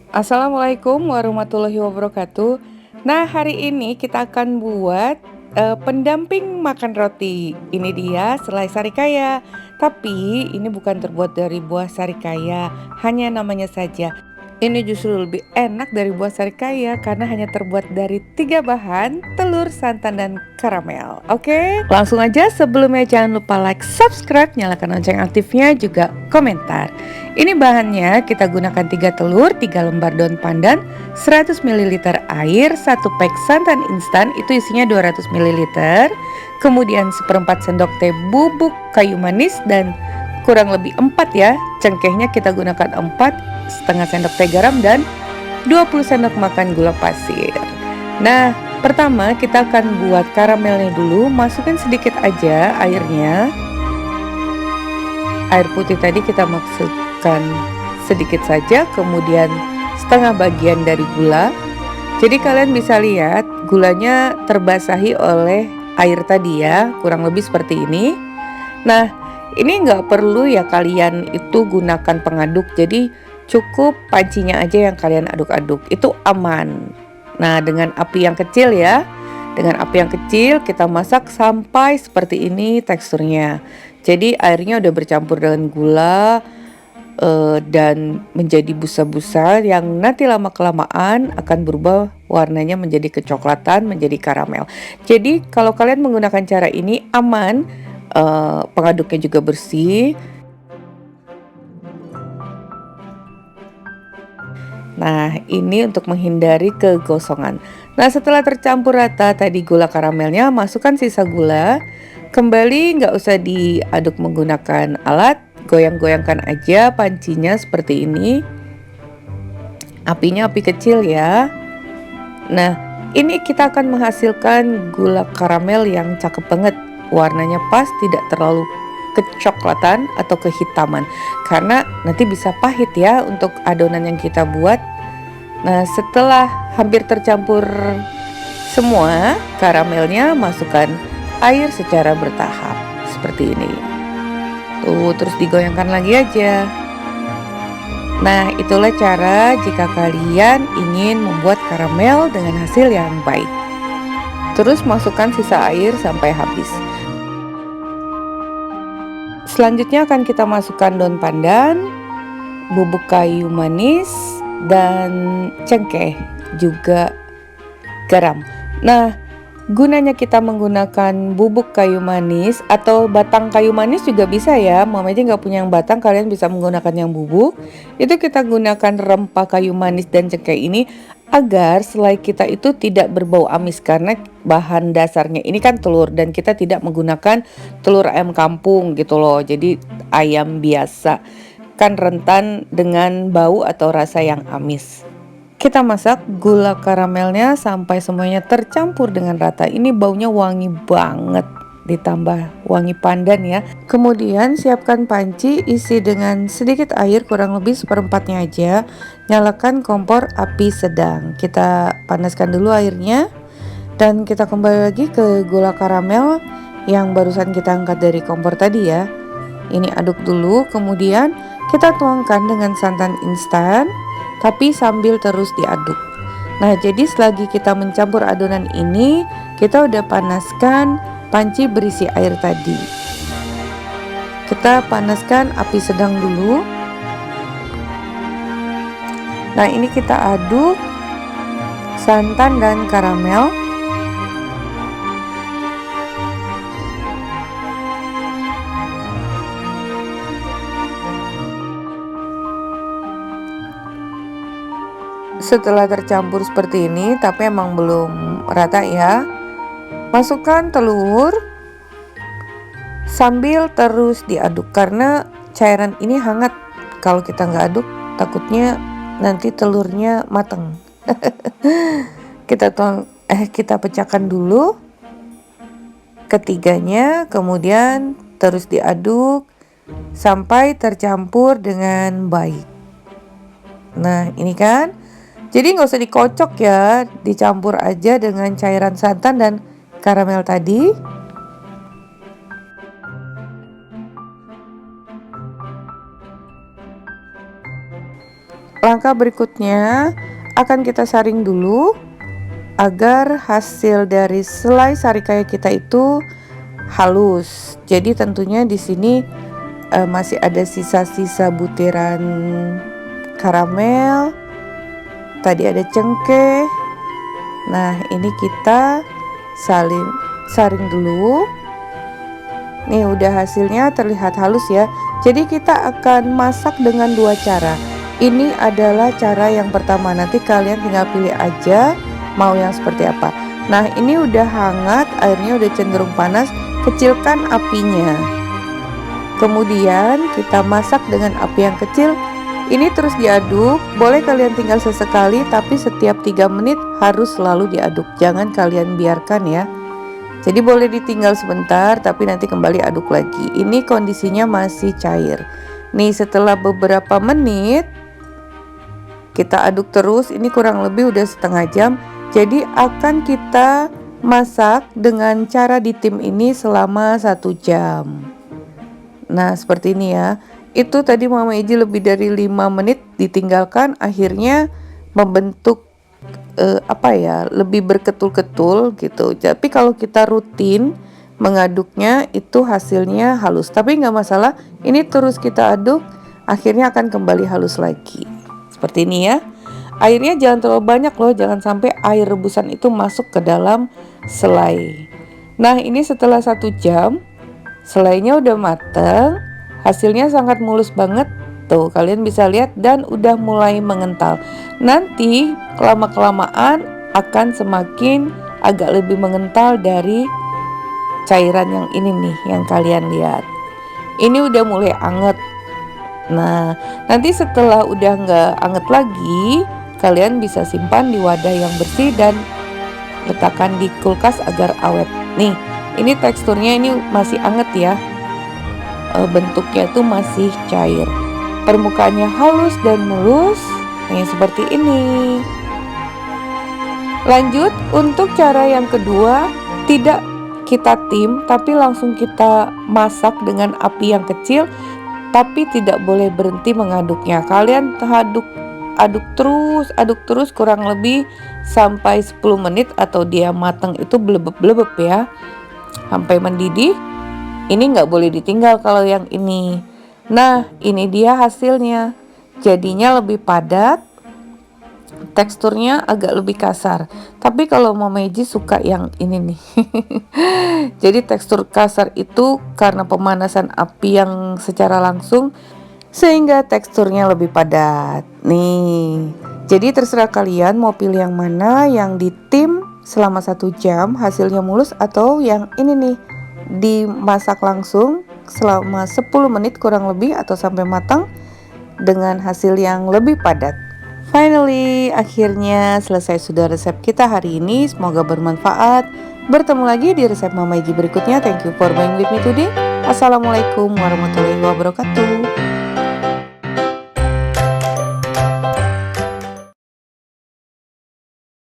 Assalamualaikum warahmatullahi wabarakatuh. Nah, hari ini kita akan buat pendamping makan roti. Ini dia selai sarikaya. Tapi ini bukan terbuat dari buah sarikaya, hanya namanya saja. Ini justru lebih enak dari buah sarikaya karena hanya terbuat dari tiga bahan, telur, santan, dan karamel. Oke, langsung aja sebelumnya jangan lupa like, subscribe, nyalakan lonceng aktifnya, juga komentar. Ini bahannya kita gunakan 3 telur, 3 lembar daun pandan, 100 ml air, 1 pack santan instan itu isinya 200 ml, kemudian seperempat sendok teh bubuk kayu manis dan kurang lebih 4 ya. Cengkehnya kita gunakan 4, setengah sendok teh garam dan 20 sendok makan gula pasir. Nah, pertama kita akan buat karamelnya dulu. Masukin sedikit aja airnya. Air putih tadi kita masukkan sedikit saja, kemudian setengah bagian dari gula. Jadi kalian bisa lihat gulanya terbasahi oleh air tadi ya, kurang lebih seperti ini. Nah, ini nggak perlu ya kalian itu gunakan pengaduk, jadi cukup pancinya aja yang kalian aduk-aduk, itu aman. Nah, dengan api yang kecil ya, dengan api yang kecil kita masak sampai seperti ini teksturnya. Jadi airnya udah bercampur dengan gula dan menjadi busa-busa yang nanti lama-kelamaan akan berubah warnanya menjadi kecoklatan, menjadi karamel. Jadi kalau kalian menggunakan cara ini aman, pengaduknya juga bersih. Nah, ini untuk menghindari kegosongan. Nah, setelah tercampur rata tadi gula karamelnya, masukkan sisa gula. Kembali nggak usah diaduk menggunakan alat, goyang-goyangkan aja pancinya seperti ini. Apinya api kecil ya. Nah, ini kita akan menghasilkan gula karamel yang cakep banget. Warnanya pas, tidak terlalu kecoklatan atau kehitaman, karena nanti bisa pahit ya untuk adonan yang kita buat. Nah, setelah hampir tercampur semua karamelnya, masukkan air secara bertahap seperti ini. Tuh, terus digoyangkan lagi aja. Nah, itulah cara jika kalian ingin membuat karamel dengan hasil yang baik. Terus masukkan sisa air sampai habis. Selanjutnya akan kita masukkan daun pandan, bubuk kayu manis, dan cengkeh, juga garam. Nah, gunanya kita menggunakan bubuk kayu manis atau batang kayu manis juga bisa ya. Mama aja nggak punya yang batang, kalian bisa menggunakan yang bubuk. Itu kita gunakan rempah kayu manis dan cengkeh ini agar selai kita itu tidak berbau amis, karena bahan dasarnya ini kan telur dan kita tidak menggunakan telur ayam kampung gitu loh. Jadi ayam biasa kan rentan dengan bau atau rasa yang amis. Kita masak gula karamelnya sampai semuanya tercampur dengan rata. Ini baunya wangi banget, ditambah wangi pandan ya. Kemudian siapkan panci, isi dengan sedikit air, kurang lebih seperempatnya aja. Nyalakan kompor api sedang. Kita panaskan dulu airnya dan kita kembali lagi ke gula karamel yang barusan kita angkat dari kompor tadi ya. Ini aduk dulu, kemudian kita tuangkan dengan santan instan, tapi sambil terus diaduk. Nah, jadi selagi kita mencampur adonan ini, kita udah panaskan panci berisi air tadi. Kita panaskan api sedang dulu. Nah, ini kita aduk santan dan karamel. Setelah tercampur seperti ini, tapi emang belum rata ya, masukkan telur sambil terus diaduk karena cairan ini hangat. Kalau kita nggak aduk, takutnya nanti telurnya mateng. Kita pecahkan dulu ketiganya, kemudian terus diaduk sampai tercampur dengan baik. Nah, ini kan, jadi nggak usah dikocok ya, dicampur aja dengan cairan santan dan karamel tadi. langkah berikutnya akan kita saring dulu agar hasil dari selai sarikaya kita itu halus. Jadi tentunya di sini masih ada sisa-sisa butiran karamel. Tadi ada cengkeh. Nah, ini kita saring dulu. Nih udah hasilnya terlihat halus ya. Jadi kita akan masak dengan dua cara. Ini adalah cara yang pertama, nanti kalian tinggal pilih aja mau yang seperti apa. Nah, ini udah hangat, airnya udah cenderung panas, kecilkan apinya. Kemudian kita masak dengan api yang kecil. Ini terus diaduk, boleh kalian tinggal sesekali, tapi setiap 3 menit harus selalu diaduk. Jangan kalian biarkan ya. Jadi boleh ditinggal sebentar, tapi nanti kembali aduk lagi. Ini kondisinya masih cair. Nih setelah beberapa menit, kita aduk terus, ini kurang lebih udah setengah jam. Jadi akan kita masak dengan cara ditim ini selama 1 jam. Nah seperti ini ya. Itu tadi Mama Iji lebih dari 5 menit ditinggalkan, akhirnya membentuk lebih berketul-ketul gitu. Tapi kalau kita rutin mengaduknya itu hasilnya halus. Tapi nggak masalah, ini terus kita aduk, akhirnya akan kembali halus lagi. Seperti ini ya. Airnya jangan terlalu banyak loh, jangan sampai air rebusan itu masuk ke dalam selai. Nah ini setelah 1 jam, selainya udah mateng. Hasilnya sangat mulus banget. Tuh kalian bisa lihat dan udah mulai mengental. Nanti lama-kelamaan akan semakin agak lebih mengental dari cairan yang ini nih yang kalian lihat. Ini udah mulai anget. Nah nanti setelah udah nggak anget lagi, kalian bisa simpan di wadah yang bersih dan letakkan di kulkas agar awet. Nih ini teksturnya ini masih anget ya. Bentuknya tuh masih cair, permukaannya halus dan mulus, seperti ini. Lanjut untuk cara yang kedua, tidak kita tim tapi langsung kita masak dengan api yang kecil, tapi tidak boleh berhenti mengaduknya. Kalian aduk terus kurang lebih sampai 10 menit atau dia matang itu blebeb-blebeb ya, sampai mendidih. Ini nggak boleh ditinggal kalau yang ini. Nah ini dia hasilnya. Jadinya lebih padat, teksturnya agak lebih kasar. Tapi kalau Mama Iji suka yang ini nih. Jadi tekstur kasar itu karena pemanasan api yang secara langsung, sehingga teksturnya lebih padat. Nih, jadi terserah kalian mau pilih yang mana, yang ditim selama 1 jam hasilnya mulus, atau yang ini nih dimasak langsung selama 10 menit kurang lebih atau sampai matang dengan hasil yang lebih padat. Finally, akhirnya selesai sudah resep kita hari ini. Semoga bermanfaat. Bertemu lagi di resep Mama Iji berikutnya. Thank you for being with me today. Assalamualaikum warahmatullahi wabarakatuh.